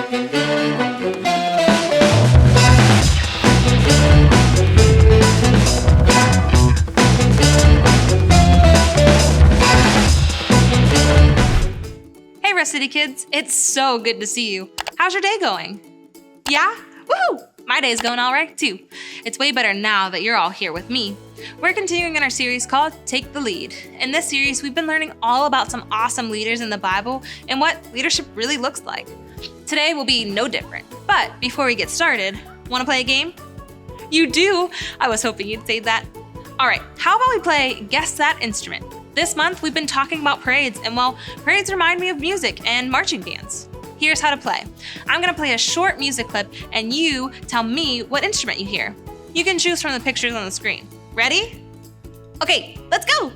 Hey Rest City kids, it's so good to see you. How's your day going? Yeah? Woohoo! My day's going all right too. It's way better now that you're all here with me. We're continuing in our series called Take the Lead. In this series, we've been learning all about some awesome leaders in the Bible and what leadership really looks like. Today will be no different. But before we get started, want to play a game? You do? I was hoping you'd say that. All right, how about we play Guess That Instrument? This month, we've been talking about parades, and well, parades remind me of music and marching bands. Here's how to play. I'm gonna play a short music clip, and you tell me what instrument you hear. You can choose from the pictures on the screen. Ready? Okay, let's go!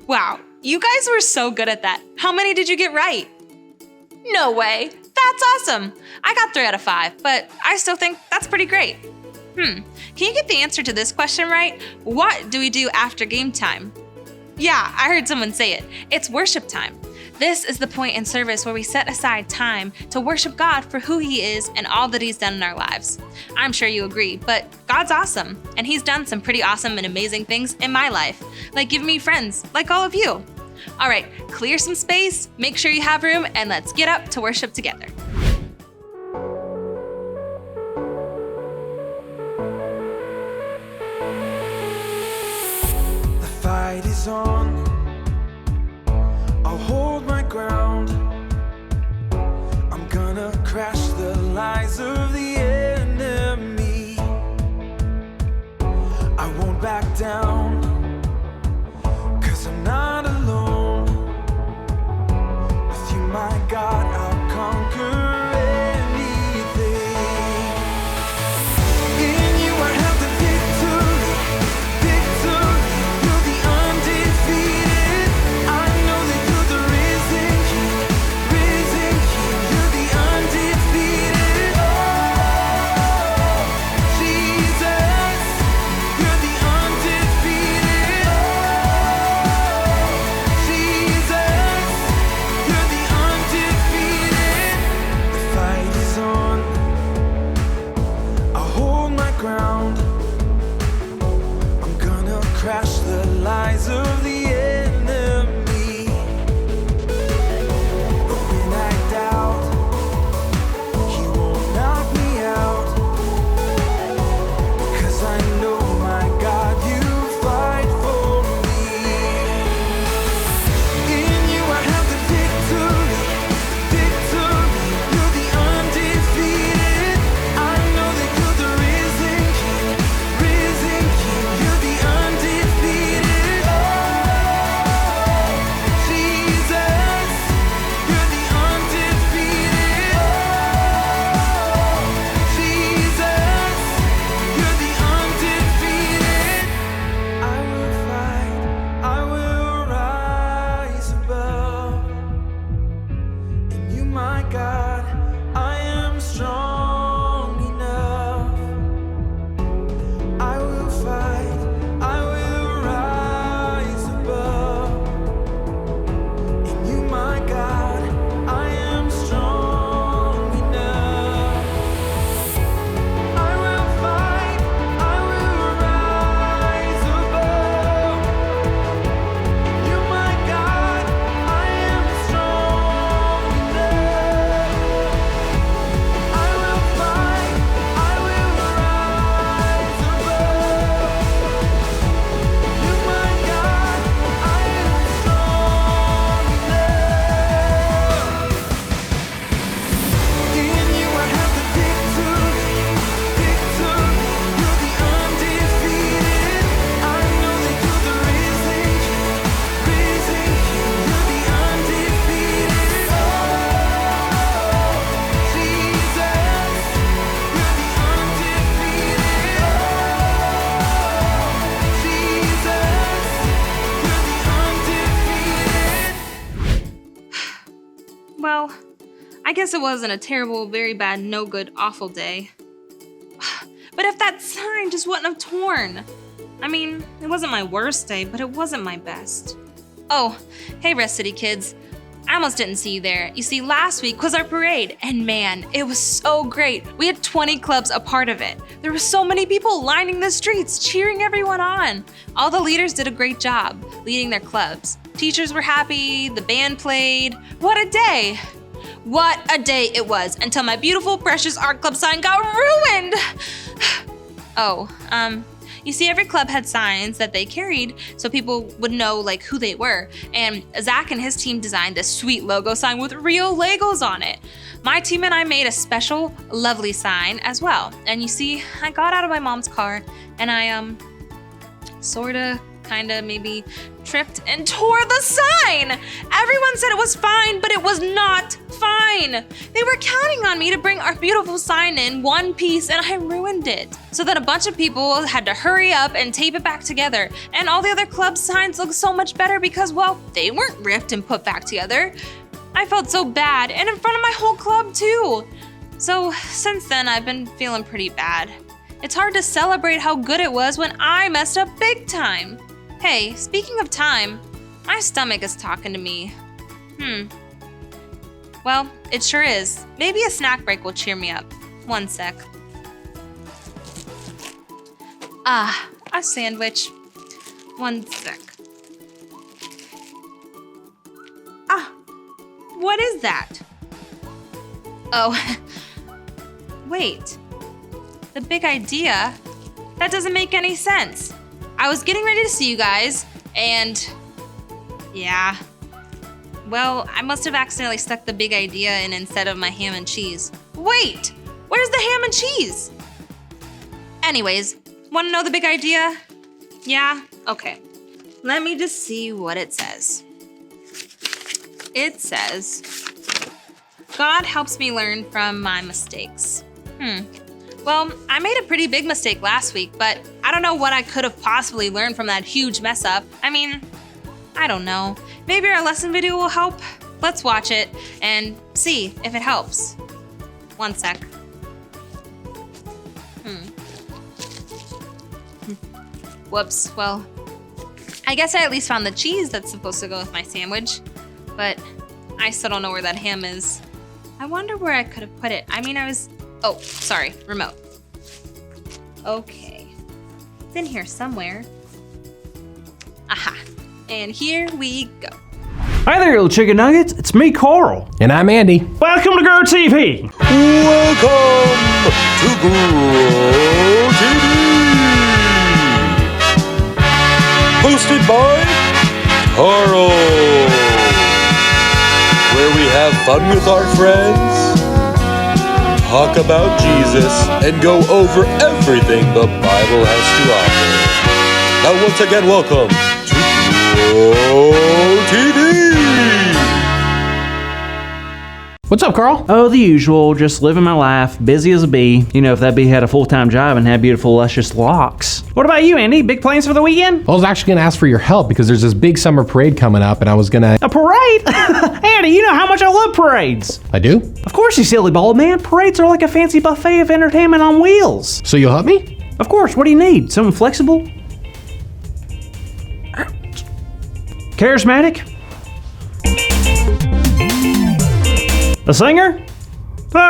Wow, you guys were so good at that. How many did you get right? No way. That's awesome. I got 3 out of 5, but I still think that's pretty great. Can you get the answer to this question right? What do we do after game time? Yeah, I heard someone say it. It's worship time. This is the point in service where we set aside time to worship God for who He is and all that He's done in our lives. I'm sure you agree, but God's awesome, and He's done some pretty awesome and amazing things in my life, like giving me friends, like all of you. All right, clear some space, make sure you have room, and let's get up to worship together. The fight is on. I'll hold my ground. I'm gonna crash the lies of the enemy. I won't back down, 'cause I'm not alone. With you, my God, I'll conquer anything. In you I have the victory, victory. You're the undefeated. I know that you're the risen King, risen King. You're the undefeated. Oh, Well, I guess it wasn't a terrible, very bad, no good, awful day. But if that sign just wouldn't have torn. I mean, it wasn't my worst day, but it wasn't my best. Oh, hey Rest City kids. I almost didn't see you there. You see, last week was our parade, and man, it was so great. We had 20 clubs a part of it. There were so many people lining the streets, cheering everyone on. All the leaders did a great job leading their clubs. Teachers were happy, the band played. What a day! What a day it was, until my beautiful, precious art club sign got ruined! You see, every club had signs that they carried so people would know like who they were. And Zach and his team designed this sweet logo sign with real Legos on it. My team and I made a special, lovely sign as well. And you see, I got out of my mom's car and I sorta, kinda, maybe tripped and tore the sign. Everyone said it was fine, but it was not fine. They were counting on me to bring our beautiful sign in one piece and I ruined it. So then a bunch of people had to hurry up and tape it back together. And all the other club signs look so much better because, well, they weren't ripped and put back together. I felt so bad, and in front of my whole club too. So since then, I've been feeling pretty bad. It's hard to celebrate how good it was when I messed up big time. Hey, speaking of time, my stomach is talking to me. Well, it sure is. Maybe a snack break will cheer me up. One sec. A sandwich. One sec. What is that? Oh, wait. The big idea? That doesn't make any sense. I was getting ready to see you guys, and yeah. Well, I must have accidentally stuck the big idea in instead of my ham and cheese. Wait, where's the ham and cheese? Anyways, wanna know the big idea? Yeah? Okay. Let me just see what it says. It says, God helps me learn from my mistakes. Well, I made a pretty big mistake last week, but I don't know what I could have possibly learned from that huge mess up. I mean, I don't know. Maybe our lesson video will help? Let's watch it and see if it helps. One sec. Whoops, well, I guess I at least found the cheese that's supposed to go with my sandwich, but I still don't know where that ham is. I wonder where I could have put it. I mean, oh, sorry, remote. Okay, it's in here somewhere. Aha, and here we go. Hi there, little chicken nuggets. It's me, Carl. And I'm Andy. Welcome to Grow TV. Welcome to Grow TV. Hosted by Carl. Where we have fun with our friends, talk about Jesus, and go over everything the Bible has to offer. Now once again, welcome to Grow TV. What's up, Carl? Oh, the usual, just living my life, busy as a bee. You know, if that bee had a full-time job and had beautiful, luscious locks. What about you, Andy? Big plans for the weekend? I was actually gonna ask for your help because there's this big summer parade coming up and I was gonna... A parade? Andy, you know how much I love parades. I do? Of course, you silly bald man. Parades are like a fancy buffet of entertainment on wheels. So you'll help me? Of course, what do you need? Someone flexible? Charismatic? A singer? Well,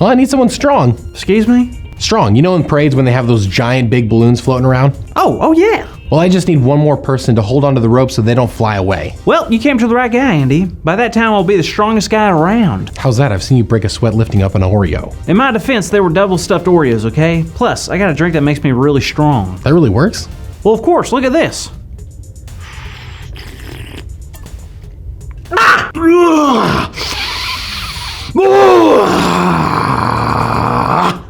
I need someone strong. Excuse me? Strong. You know in parades when they have those giant big balloons floating around? Oh yeah. Well, I just need one more person to hold onto the rope so they don't fly away. Well, you came to the right guy, Andy. By that time, I'll be the strongest guy around. How's that? I've seen you break a sweat lifting up an Oreo. In my defense, they were double stuffed Oreos, okay? Plus, I got a drink that makes me really strong. That really works? Well, of course, look at this.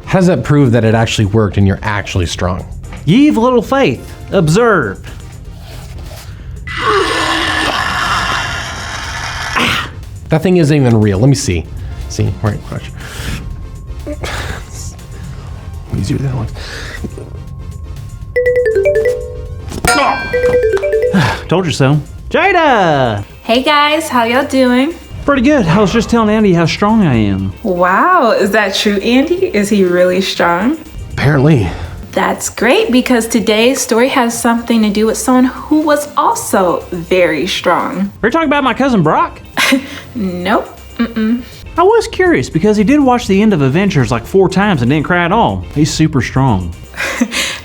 How does that prove that it actually worked and you're actually strong? Ye of little faith, observe. That thing isn't even real. Let me see. See, right, watch. Easier than that one. Told you so. Jada! Hey guys, how y'all doing? Pretty good. I was just telling Andy how strong I am. Wow, is that true, Andy? Is he really strong? Apparently. That's great because today's story has something to do with someone who was also very strong. Are you talking about my cousin Brock? Nope. I was curious because he did watch the end of Avengers like 4 times and didn't cry at all. He's super strong.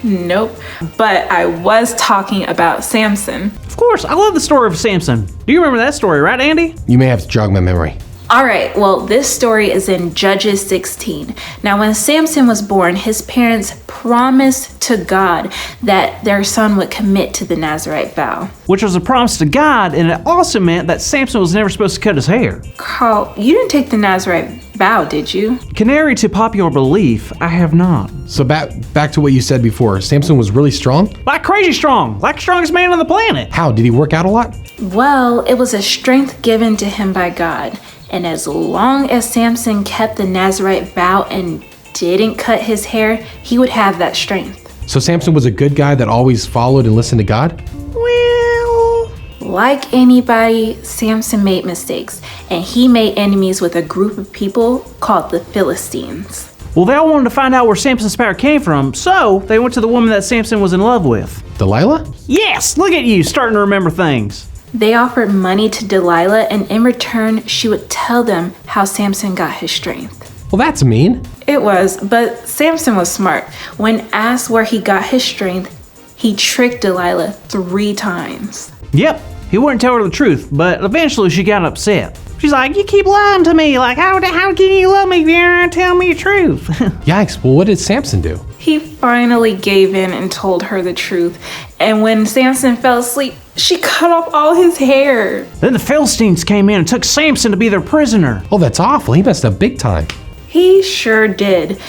Nope. But I was talking about Samson. Of course, I love the story of Samson. Do you remember that story, right, Andy? You may have to jog my memory. All right, well, this story is in Judges 16. Now, when Samson was born, his parents promised to God that their son would commit to the Nazirite vow. Which was a promise to God, and it also meant that Samson was never supposed to cut his hair. Carl, you didn't take the Nazirite vow, did you? Contrary to popular belief, I have not. So back to what you said before. Samson was really strong? Like crazy strong, like the strongest man on the planet. How? Did he work out a lot? Well, it was a strength given to him by God. And as long as Samson kept the Nazirite vow and didn't cut his hair, he would have that strength. So Samson was a good guy that always followed and listened to God? Well, Like anybody, Samson made mistakes, and he made enemies with a group of people called the Philistines. they all wanted to find out where Samson's power came from, so they went to the woman that Samson was in love with. Delilah? Yes, look at you, starting to remember things. They offered money to Delilah, and in return, she would tell them how Samson got his strength. Well, that's mean. It was, but Samson was smart. When asked where he got his strength, he tricked Delilah 3 times. Yep, he wouldn't tell her the truth, but eventually she got upset. She's like, you keep lying to me, like how can you love me if you don't tell me the truth? Yikes, well, what did Samson do? He finally gave in and told her the truth. And when Samson fell asleep, she cut off all his hair. Then the Philistines came in and took Samson to be their prisoner. Oh, that's awful. He messed up big time. He sure did.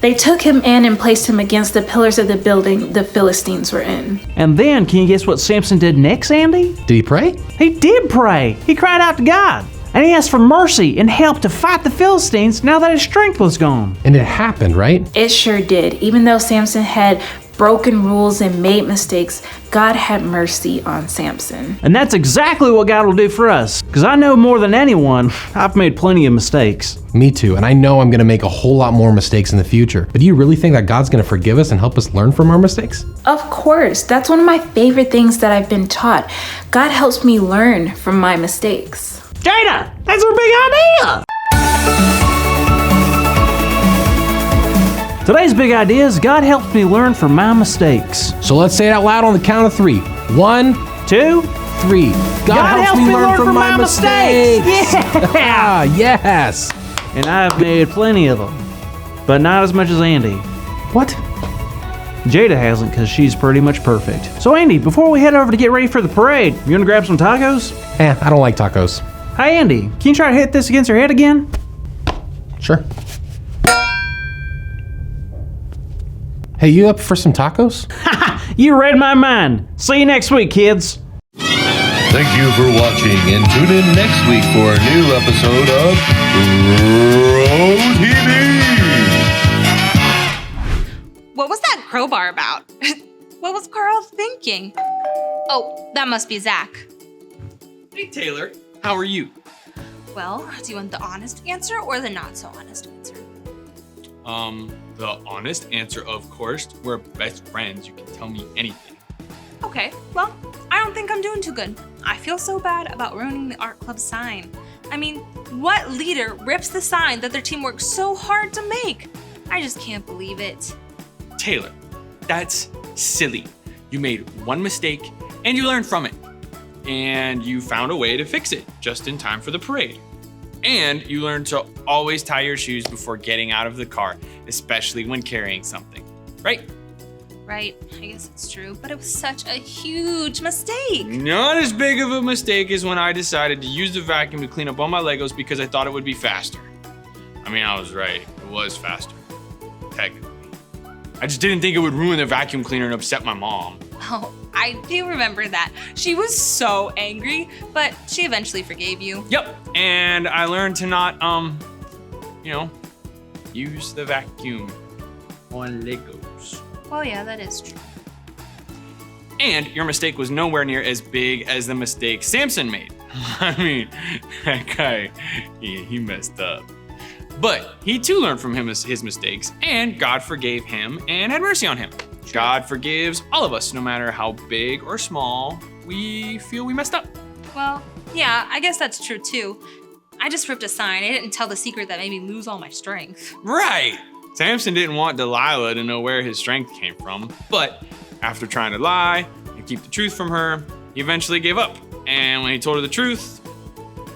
They took him in and placed him against the pillars of the building the Philistines were in. And then, can you guess what Samson did next, Andy? Did he pray? He did pray. He cried out to God. And he asked for mercy and help to fight the Philistines now that his strength was gone. And it happened, right? It sure did. Even though Samson had broken rules and made mistakes, God had mercy on Samson. And that's exactly what God will do for us. Because I know more than anyone, I've made plenty of mistakes. Me too. And I know I'm going to make a whole lot more mistakes in the future. But do you really think that God's going to forgive us and help us learn from our mistakes? Of course, that's one of my favorite things that I've been taught. God helps me learn from my mistakes. Jada, that's our big idea! Today's big idea is God helps me learn from my mistakes. So let's say it out loud on the count of 3. 1, 2, 3. God helps me learn from my mistakes. Yeah! Yes. And I've made plenty of them, but not as much as Andy. What? Jada hasn't because she's pretty much perfect. So Andy, before we head over to get ready for the parade, you want to grab some tacos? I don't like tacos. Hey Andy, can you try to hit this against your head again? Sure. Hey, you up for some tacos? You read my mind. See you next week, kids. Thank you for watching, and tune in next week for a new episode of Pro TV. What was that crowbar about? What was Carl thinking? Oh, that must be Zach. Hey Taylor, how are you? Well, do you want the honest answer or the not so honest answer? The honest answer, of course. We're best friends. You can tell me anything. Okay, well, I don't think I'm doing too good. I feel so bad about ruining the art club sign. I mean, what leader rips the sign that their team worked so hard to make? I just can't believe it. Taylor, that's silly. You made one mistake and you learned from it. And you found a way to fix it just in time for the parade. And you learned to always tie your shoes before getting out of the car, especially when carrying something, right? Right, I guess it's true, but it was such a huge mistake. Not as big of a mistake as when I decided to use the vacuum to clean up all my Legos because I thought it would be faster. I mean, I was right. It was faster, technically. I just didn't think it would ruin the vacuum cleaner and upset my mom. Oh, I do remember that. She was so angry, but she eventually forgave you. Yep, and I learned to not, use the vacuum on Legos. Well, yeah, that is true. And your mistake was nowhere near as big as the mistake Samson made. I mean, that guy, he messed up. But he too learned from his mistakes, and God forgave him and had mercy on him. God forgives all of us, no matter how big or small we feel we messed up. Well, yeah, I guess that's true too. I just ripped a sign. I didn't tell the secret that made me lose all my strength. Right. Samson didn't want Delilah to know where his strength came from, but after trying to lie and keep the truth from her, he eventually gave up. And when he told her the truth,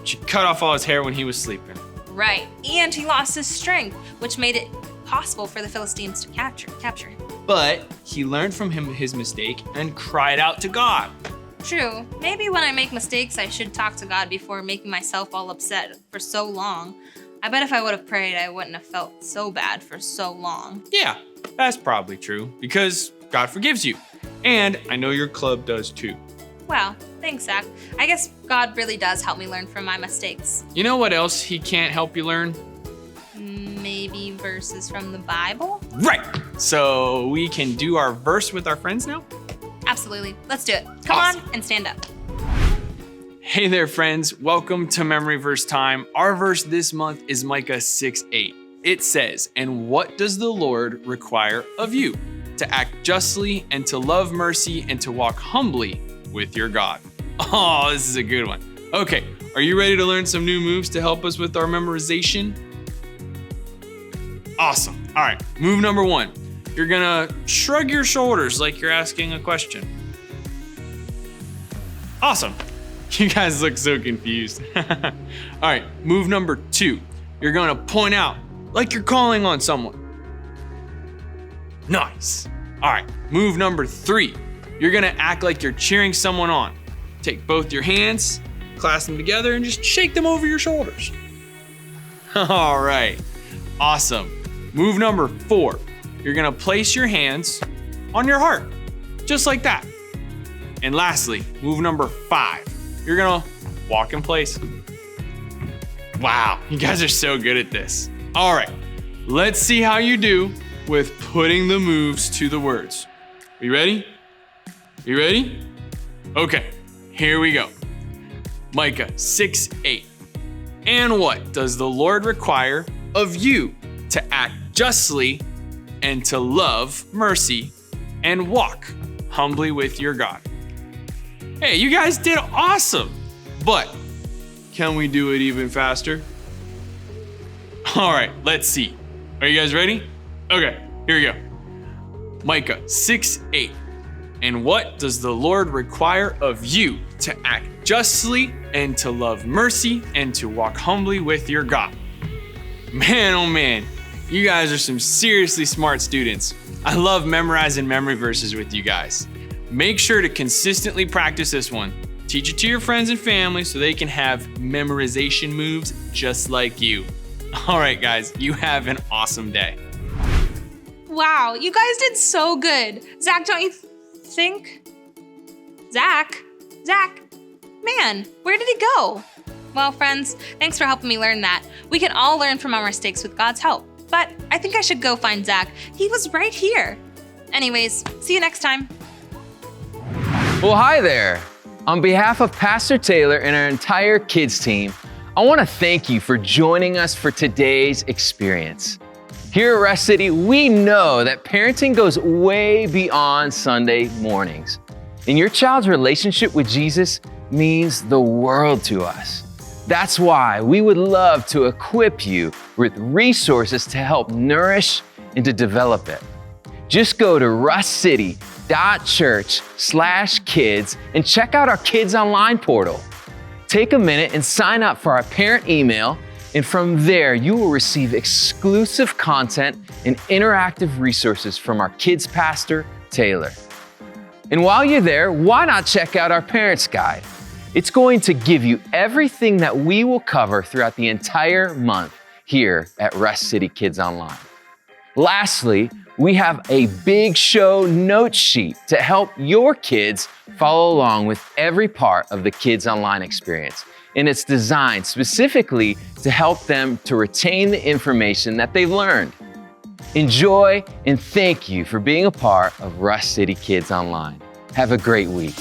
she cut off all his hair when he was sleeping. Right, and he lost his strength, which made it possible for the Philistines to capture him. But he learned from his mistake and cried out to God. True, maybe when I make mistakes, I should talk to God before making myself all upset for so long. I bet if I would have prayed, I wouldn't have felt so bad for so long. Yeah, that's probably true, because God forgives you. And I know your club does too. Wow, thanks, Zach. I guess God really does help me learn from my mistakes. You know what else he can't help you learn? Maybe verses from the Bible? Right! So we can do our verse with our friends now? Absolutely. Let's do it. Come Awesome. on and stand up. Hey there, friends. Welcome to Memory Verse Time. Our verse this month is Micah 6:8. It says, "And what does the Lord require of you? To act justly and to love mercy and to walk humbly with your God." Oh, this is a good one. Okay, are you ready to learn some new moves to help us with our memorization? Awesome. All right, move number 1. You're gonna shrug your shoulders like you're asking a question. Awesome. You guys look so confused. All right, move number 2. You're gonna point out like you're calling on someone. Nice. All right, move number 3. You're gonna act like you're cheering someone on. Take both your hands, clasp them together, and just shake them over your shoulders. All right, awesome. Move number 4. You're gonna place your hands on your heart, just like that. And lastly, move number 5. You're gonna walk in place. Wow, you guys are so good at this. All right, let's see how you do with putting the moves to the words. Are you ready? You ready? Okay, here we go. Micah 6:8. "And what does the Lord require of you? To act justly and to love mercy and walk humbly with your God." Hey, you guys did awesome, but can we do it even faster? All right, let's see. Are you guys ready? Okay, here we go. Micah 6:8. "And what does the Lord require of you? To act justly and to love mercy and to walk humbly with your God." Man, oh man, you guys are some seriously smart students. I love memorizing memory verses with you guys. Make sure to consistently practice this one. Teach it to your friends and family so they can have memorization moves just like you. All right, guys, you have an awesome day. Wow, you guys did so good. Zach, don't you think? Zach, man, where did he go? Well, friends, thanks for helping me learn that. We can all learn from our mistakes with God's help. But I think I should go find Zach. He was right here. Anyways, see you next time. Well, hi there. On behalf of Pastor Taylor and our entire kids team, I want to thank you for joining us for today's experience. Here at Rest City, we know that parenting goes way beyond Sunday mornings. And your child's relationship with Jesus means the world to us. That's why we would love to equip you with resources to help nourish and to develop it. Just go to rustcity.church/kids and check out our Kids Online portal. Take a minute and sign up for our parent email, and from there you will receive exclusive content and interactive resources from our kids pastor, Taylor. And while you're there, why not check out our Parents Guide? It's going to give you everything that we will cover throughout the entire month here at Rest City Kids Online. Lastly, we have a big show note sheet to help your kids follow along with every part of the Kids Online experience. And it's designed specifically to help them to retain the information that they've learned. Enjoy and thank you for being a part of Rust City Kids Online. Have a great week.